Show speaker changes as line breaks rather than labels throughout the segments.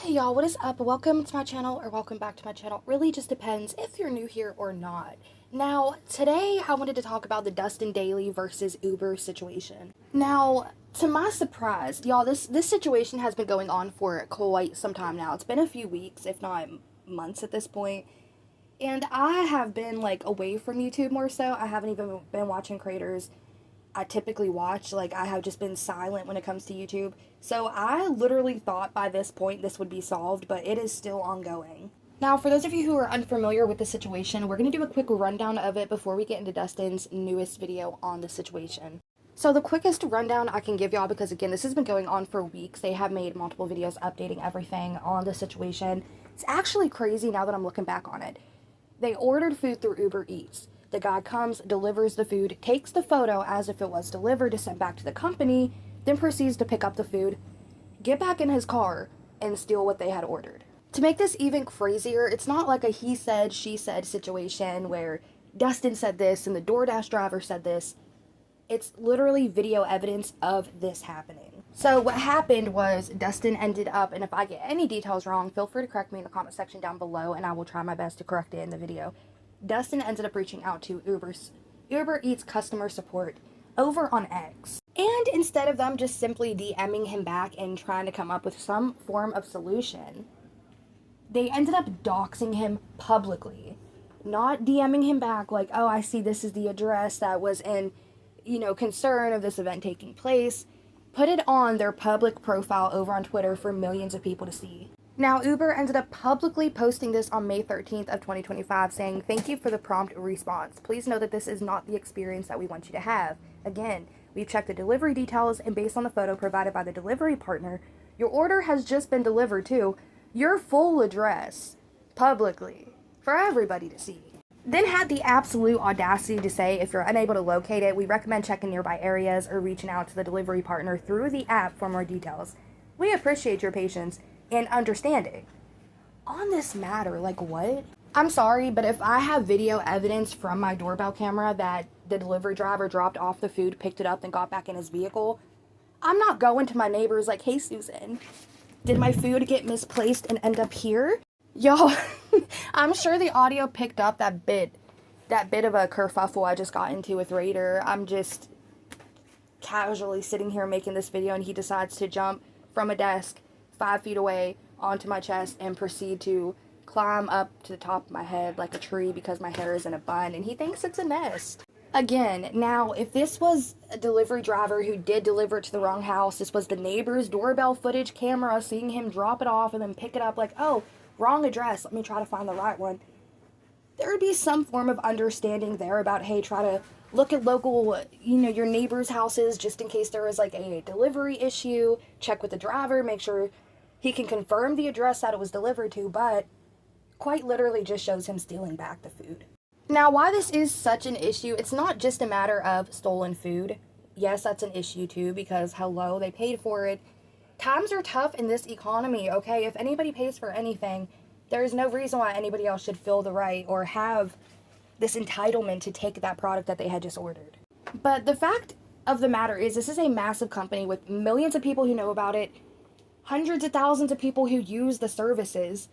Hey y'all, what is up? Welcome to my channel, or welcome back to my channel. It really just depends if you're new here or not. Now, today I wanted to talk about the Dustin Daily versus Uber situation. Now, to my surprise, y'all, this situation has been going on for quite some time now. It's been a few weeks, if not months at this point. And I have been like away from YouTube more so. I haven't even been watching creators I typically watch. Like, I have just been silent when it comes to YouTube. So I literally thought by this point this would be solved, but it is still ongoing. Now, for those of you who are unfamiliar with the situation, we're going to do a quick rundown of it before we get into Dustin's newest video on the situation. So the quickest rundown I can give y'all, because again, this has been going on for weeks. They have made multiple videos updating everything on the situation. It's actually crazy now that I'm looking back on it. They ordered food through Uber Eats. The guy comes, delivers the food, takes the photo as if it was delivered to send back to the company, then proceeds to pick up the food, get back in his car, and steal what they had ordered. To make this even crazier, it's not like a he said, she said situation where Dustin said this and the DoorDash driver said this. It's literally video evidence of this happening. So what happened was Dustin ended up, and if I get any details wrong, feel free to correct me in the comment section down below, and I will try my best to correct it in the video. Dustin ended up reaching out to Uber Eats customer support over on X. And instead of them just simply DMing him back and trying to come up with some form of solution, they ended up doxing him publicly. Not DMing him back like, oh, I see this is the address that was in, concern of this event taking place. Put it on their public profile over on Twitter for millions of people to see. Now, Uber ended up publicly posting this on May 13th of 2025, saying, "Thank you for the prompt response. Please know that this is not the experience that we want you to have. Again, we've checked the delivery details, and based on the photo provided by the delivery partner, your order has just been delivered to your full address, publicly, for everybody to see." Then had the absolute audacity to say, if you're unable to locate it, we recommend checking nearby areas or reaching out to the delivery partner through the app for more details. We appreciate your patience and understanding on this matter. Like, what? I'm sorry, but if I have video evidence from my doorbell camera that the delivery driver dropped off the food, picked it up, and got back in his vehicle, I'm not going to my neighbors like, "Hey, Susan, did my food get misplaced and end up here?" Y'all, I'm sure the audio picked up that bit of a kerfuffle I just got into with Raider. I'm just casually sitting here making this video, and he decides to jump from a desk 5 feet away onto my chest and proceed to climb up to the top of my head like a tree because my hair is in a bun, and he thinks it's a nest. Again, now, if this was a delivery driver who did deliver it to the wrong house, this was the neighbor's doorbell footage camera seeing him drop it off and then pick it up like, oh, wrong address, let me try to find the right one. There would be some form of understanding there about, hey, try to look at local, your neighbor's houses just in case there was like a delivery issue, check with the driver, make sure he can confirm the address that it was delivered to, but quite literally just shows him stealing back the food. Now, why this is such an issue, it's not just a matter of stolen food. Yes, that's an issue too, because hello, they paid for it. Times are tough in this economy, okay? If anybody pays for anything, there is no reason why anybody else should feel the right or have this entitlement to take that product that they had just ordered. But the fact of the matter is, this is a massive company with millions of people who know about it, hundreds of thousands of people who use the services,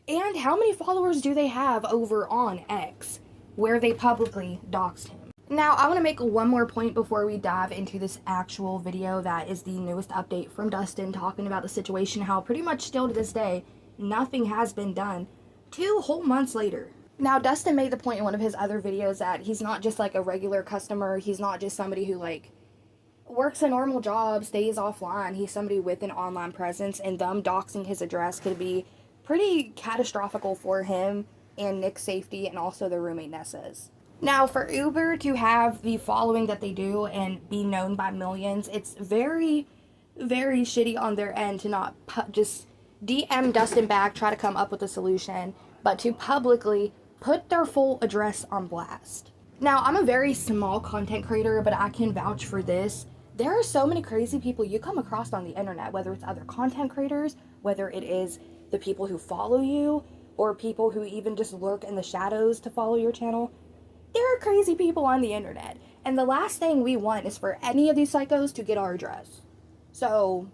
and how many followers do they have over on X, where they publicly doxed him? Now, I want to make one more point before we dive into this actual video that is the newest update from Dustin talking about the situation, how pretty much still to this day, nothing has been done 2 whole months later. Now, Dustin made the point in one of his other videos that he's not just like a regular customer, he's not just somebody who like works a normal job, stays offline, he's somebody with an online presence, and them doxing his address could be pretty catastrophic for him and Nick's safety and also their roommate Nessa's. Now, for Uber to have the following that they do and be known by millions, it's very, very shitty on their end to not just DM Dustin back, try to come up with a solution, but to publicly put their full address on blast. Now, I'm a very small content creator, but I can vouch for this. There are so many crazy people you come across on the internet, whether it's other content creators, whether it is the people who follow you, or people who even just lurk in the shadows to follow your channel. There are crazy people on the internet, and the last thing we want is for any of these psychos to get our address. So,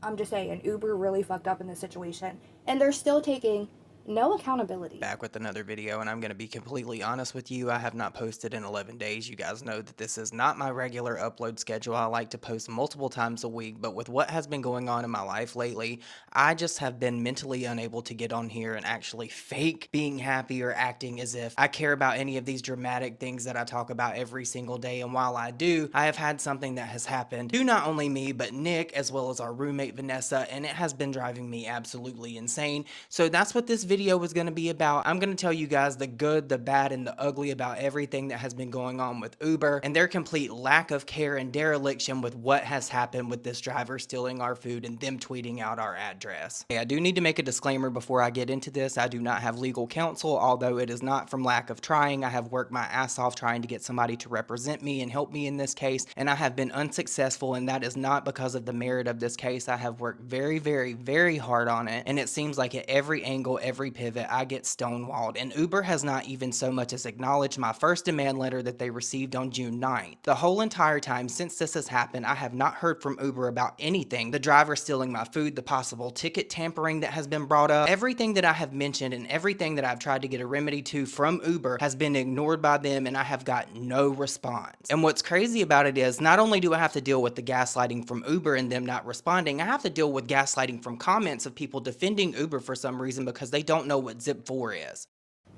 I'm just saying, Uber really fucked up in this situation, and they're still taking no accountability.
Back with another video, and I'm going to be completely honest with you. I have not posted in 11 days. You guys know that this is not my regular upload schedule. I like to post multiple times a week, but with what has been going on in my life lately, I just have been mentally unable to get on here and actually fake being happy or acting as if I care about any of these dramatic things that I talk about every single day. And while I do, I have had something that has happened to not only me, but Nick, as well as our roommate Vanessa, and it has been driving me absolutely insane. So that's what this video was going to be about. I'm going to tell you guys the good, the bad, and the ugly about everything that has been going on with Uber and their complete lack of care and dereliction with what has happened with this driver stealing our food and them tweeting out our address. Okay, I do need to make a disclaimer before I get into this. I do not have legal counsel, although it is not from lack of trying. I have worked my ass off trying to get somebody to represent me and help me in this case, and I have been unsuccessful, and that is not because of the merit of this case. I have worked very, very, very hard on it, and it seems like at every angle, every pivot, I get stonewalled, and Uber has not even so much as acknowledged my first demand letter that they received on June 9th. The whole entire time since this has happened, I have not heard from Uber about anything. The driver stealing my food, the possible ticket tampering that has been brought up, everything that I have mentioned and everything that I've tried to get a remedy to from Uber has been ignored by them, and I have got no response. And what's crazy about it is not only do I have to deal with the gaslighting from Uber and them not responding, I have to deal with gaslighting from comments of people defending Uber for some reason because they don't know what zip 4 is.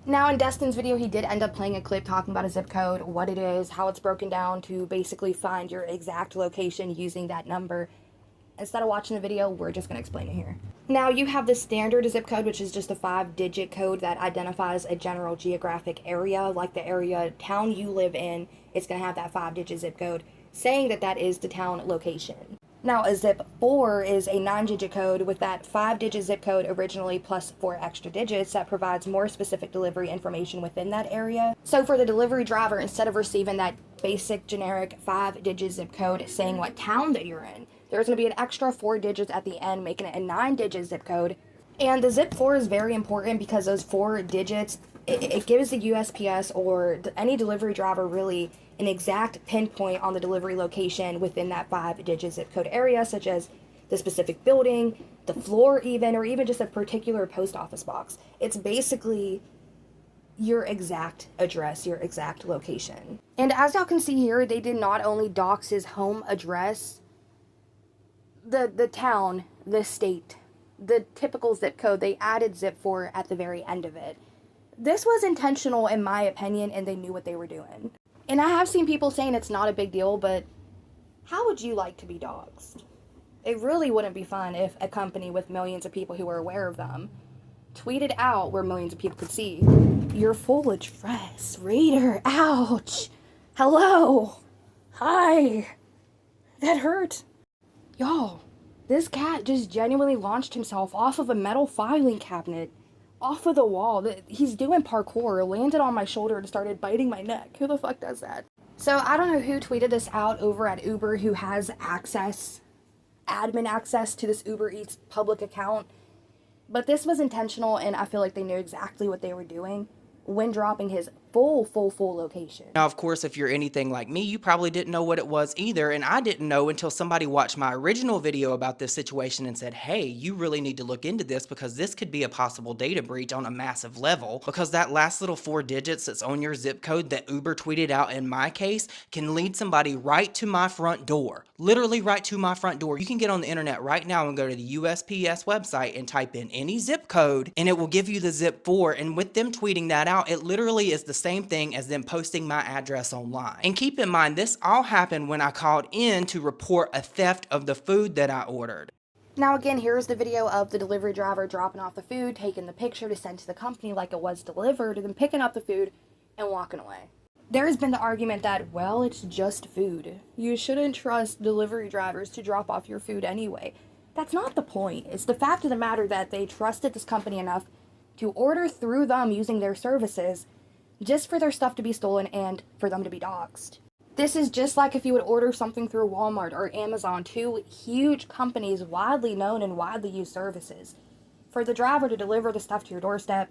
Now, in Dustin's video, he did end up playing a clip talking about a zip code, what it is, how it's broken down to basically find your exact location using that number. Instead of watching the video, we're just going to explain it here. Now, you have the standard zip code, which is just a 5-digit code that identifies a general geographic area, like the area, town you live in. It's going to have that 5-digit zip code saying that that is the town location. Now, a zip 4 is a 9-digit code with that 5-digit zip code originally plus 4 extra digits that provides more specific delivery information within that area. So for the delivery driver, instead of receiving that basic generic 5-digit zip code saying what town that you're in, there's going to be an extra 4 digits at the end, making it a 9-digit zip code. And the zip 4 is very important because those 4 digits, it gives the USPS or any delivery driver really an exact pinpoint on the delivery location within that 5-digit zip code area, such as the specific building, the floor even, or even just a particular post office box. It's basically your exact address, your exact location. And as y'all can see here, they did not only dox his home address, the town, the state, the typical zip code, they added zip 4 at the very end of it. This was intentional in my opinion, and they knew what they were doing. And I have seen people saying it's not a big deal, but how would you like to be doxxed? It really wouldn't be fun if a company with millions of people who are aware of them tweeted out where millions of people could see your full address. Reader, ouch. Hello. Hi. That hurt. Y'all, this cat just genuinely launched himself off of a metal filing cabinet, off of the wall. He's doing parkour, landed on my shoulder and started biting my neck. Who the fuck does that? So I don't know who tweeted this out over at Uber, who has admin access to this Uber Eats public account, but this was intentional, and I feel like they knew exactly what they were doing when dropping his full location.
Now, of course, if you're anything like me, you probably didn't know what it was either, and I didn't know until somebody watched my original video about this situation and said, hey, you really need to look into this because this could be a possible data breach on a massive level, because that last little 4 digits that's on your zip code that Uber tweeted out in my case can lead somebody right to my front door. Literally right to my front door. You can get on the internet right now and go to the USPS website and type in any zip code, and it will give you the zip 4, and with them tweeting that out, it literally is the same thing as them posting my address online. And keep in mind, this all happened when I called in to report a theft of the food that I ordered.
Now again, here's the video of the delivery driver dropping off the food, taking the picture to send to the company like it was delivered, and then picking up the food and walking away. There has been the argument that, well, it's just food. You shouldn't trust delivery drivers to drop off your food anyway. That's not the point. It's the fact of the matter that they trusted this company enough to order through them using their services just for their stuff to be stolen and for them to be doxxed. This is just like if you would order something through Walmart or Amazon, 2 huge companies widely known and widely used services. For the driver to deliver the stuff to your doorstep,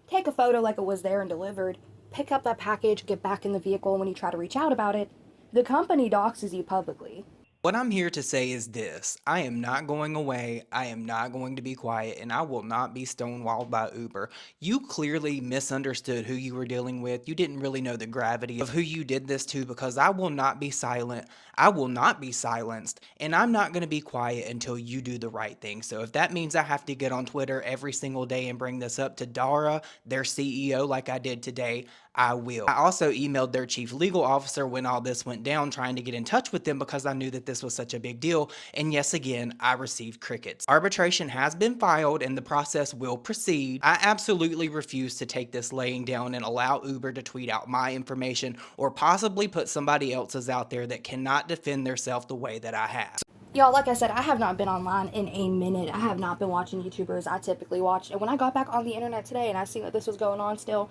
take a photo like it was there and delivered, pick up that package, get back in the vehicle when you try to reach out about it, the company doxes you publicly.
What I'm here to say is this: I am not going away, I am not going to be quiet, and I will not be stonewalled by Uber. You clearly misunderstood who you were dealing with. You didn't really know the gravity of who you did this to, because I will not be silent. I will not be silenced, and I'm not going to be quiet until you do the right thing. So if that means I have to get on Twitter every single day and bring this up to Dara, their CEO, like I did today, I will. I also emailed their chief legal officer when all this went down, trying to get in touch with them because I knew that this was such a big deal. And yes, again, I received crickets. Arbitration has been filed and the process will proceed. I absolutely refuse to take this laying down and allow Uber to tweet out my information or possibly put somebody else's out there that cannot defend themselves the way that I have.
Y'all, like I said, I have not been online in a minute. I have not been watching YouTubers I typically watch. And when I got back on the internet today and I seen that this was going on still,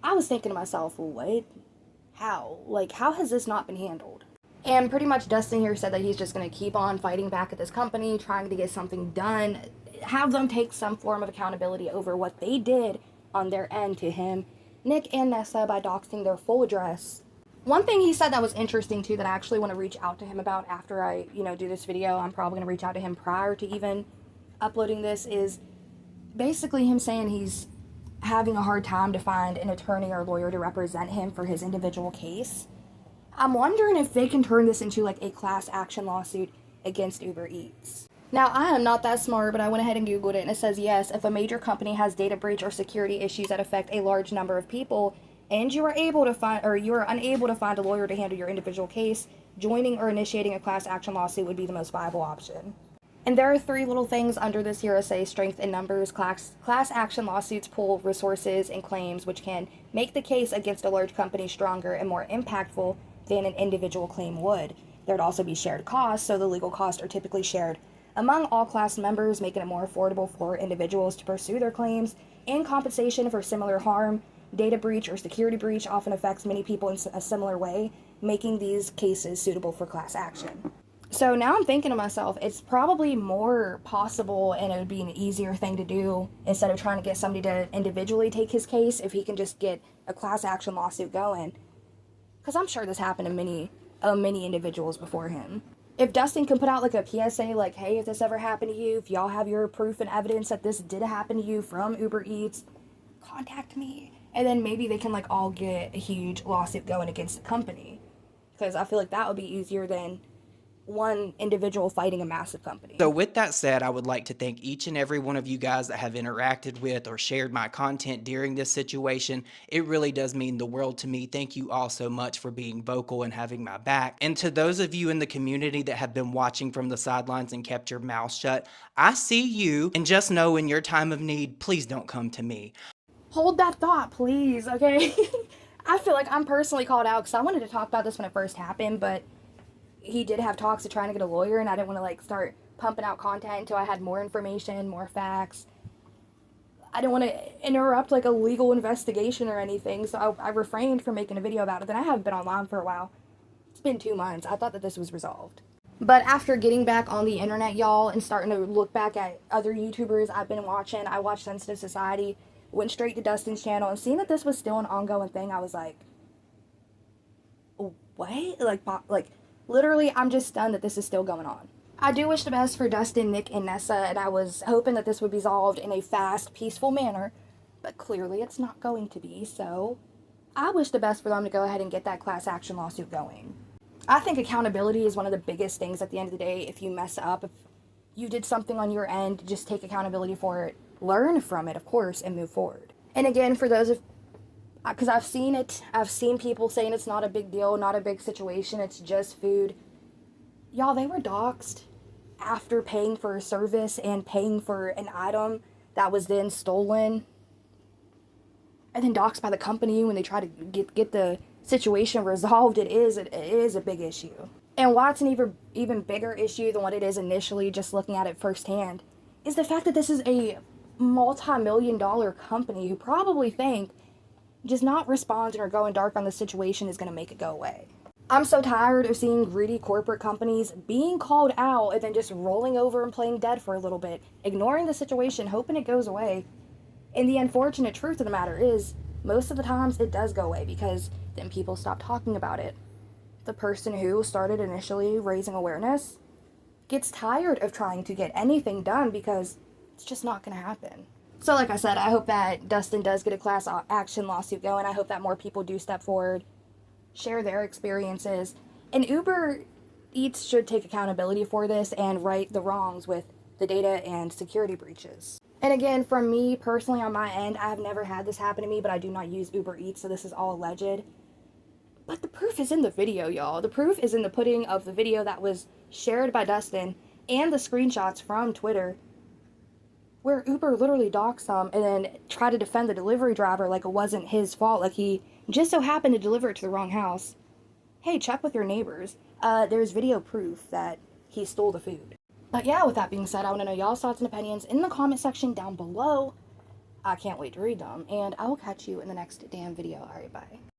I was thinking to myself, what? How? Like, how has this not been handled? And pretty much Dustin here said that he's just going to keep on fighting back at this company, trying to get something done, have them take some form of accountability over what they did on their end to him, Nick and Nessa, by doxing their full address. One thing he said that was interesting too that I actually want to reach out to him about after I, do this video, I'm probably going to reach out to him prior to even uploading this, is basically him saying he's having a hard time to find an attorney or lawyer to represent him for his individual case. I'm wondering if they can turn this into like a class action lawsuit against Uber Eats. Now, I am not that smart, but I went ahead and Googled it, and it says, yes, if a major company has data breach or security issues that affect a large number of people, and you are unable to find a lawyer to handle your individual case, joining or initiating a class action lawsuit would be the most viable option. And there are 3 little things under this here that say strength in numbers. Class action lawsuits pool resources and claims, which can make the case against a large company stronger and more impactful than an individual claim would. There would also be shared costs, so the legal costs are typically shared among all class members, making it more affordable for individuals to pursue their claims. And compensation for similar harm, data breach or security breach often affects many people in a similar way, making these cases suitable for class action. So now I'm thinking to myself, it's probably more possible and it would be an easier thing to do instead of trying to get somebody to individually take his case if he can just get a class action lawsuit going. Because I'm sure this happened to many individuals before him. If Dustin can put out like a PSA like, hey, if this ever happened to you, if y'all have your proof and evidence that this did happen to you from Uber Eats, contact me. And then maybe they can like all get a huge lawsuit going against the company. Because I feel like that would be easier than one individual fighting a massive company.
So with that said, I would like to thank each and every one of you guys that have interacted with or shared my content during this situation. It really does mean the world to me. Thank you all so much for being vocal and having my back. And to those of you in the community that have been watching from the sidelines and kept your mouth shut, I see you, and just know in your time of need, please don't come to me.
Hold that thought, please, okay? I feel like I'm personally called out because I wanted to talk about this when it first happened, but he did have talks of trying to get a lawyer, and I didn't want to like start pumping out content until I had more information, more facts. I didn't want to interrupt like a legal investigation or anything, so I refrained from making a video about it. Then I haven't been online for a while. It's been 2 months. I thought that this was resolved. But after getting back on the internet, y'all, and starting to look back at other YouTubers I've been watching, I watched Sensitive Society, went straight to Dustin's channel, and seeing that this was still an ongoing thing, I was like, what? Like, literally, I'm just stunned that this is still going on. I do wish the best for Dustin, Nick, and Nessa, and I was hoping that this would be resolved in a fast, peaceful manner, but clearly it's not going to be, so I wish the best for them to go ahead and get that class action lawsuit going. I think accountability is one of the biggest things at the end of the day. If you mess up, if you did something on your end, just take accountability for it, learn from it, of course, and move forward. And again, for those of, because I've seen people saying it's not a big deal, not a big situation, it's just food. Y'all, they were doxxed after paying for a service and paying for an item that was then stolen, and then doxxed by the company when they try to get the situation resolved. It is a big issue. And why it's an even bigger issue than what it is initially, just looking at it firsthand, is the fact that this is a multi-million-dollar company who probably think just not responding or going dark on the situation is going to make it go away. I'm so tired of seeing greedy corporate companies being called out and then just rolling over and playing dead for a little bit, ignoring the situation, hoping it goes away. And the unfortunate truth of the matter is, most of the times it does go away because then people stop talking about it. The person who started initially raising awareness gets tired of trying to get anything done because it's just not going to happen. So like I said, I hope that Dustin does get a class action lawsuit going. I hope that more people do step forward, share their experiences, and Uber Eats should take accountability for this and right the wrongs with the data and security breaches. And again, from me personally on my end, I've never had this happen to me, but I do not use Uber Eats, so this is all alleged. But the proof is in the video, y'all. The proof is in the pudding of the video that was shared by Dustin and the screenshots from Twitter where Uber literally doxed them and then tried to defend the delivery driver like it wasn't his fault, like he just so happened to deliver it to the wrong house. Hey, check with your neighbors. There's video proof that he stole the food. But yeah, with that being said, I want to know y'all's thoughts and opinions in the comment section down below. I can't wait to read them, and I will catch you in the next damn video. Alright, bye.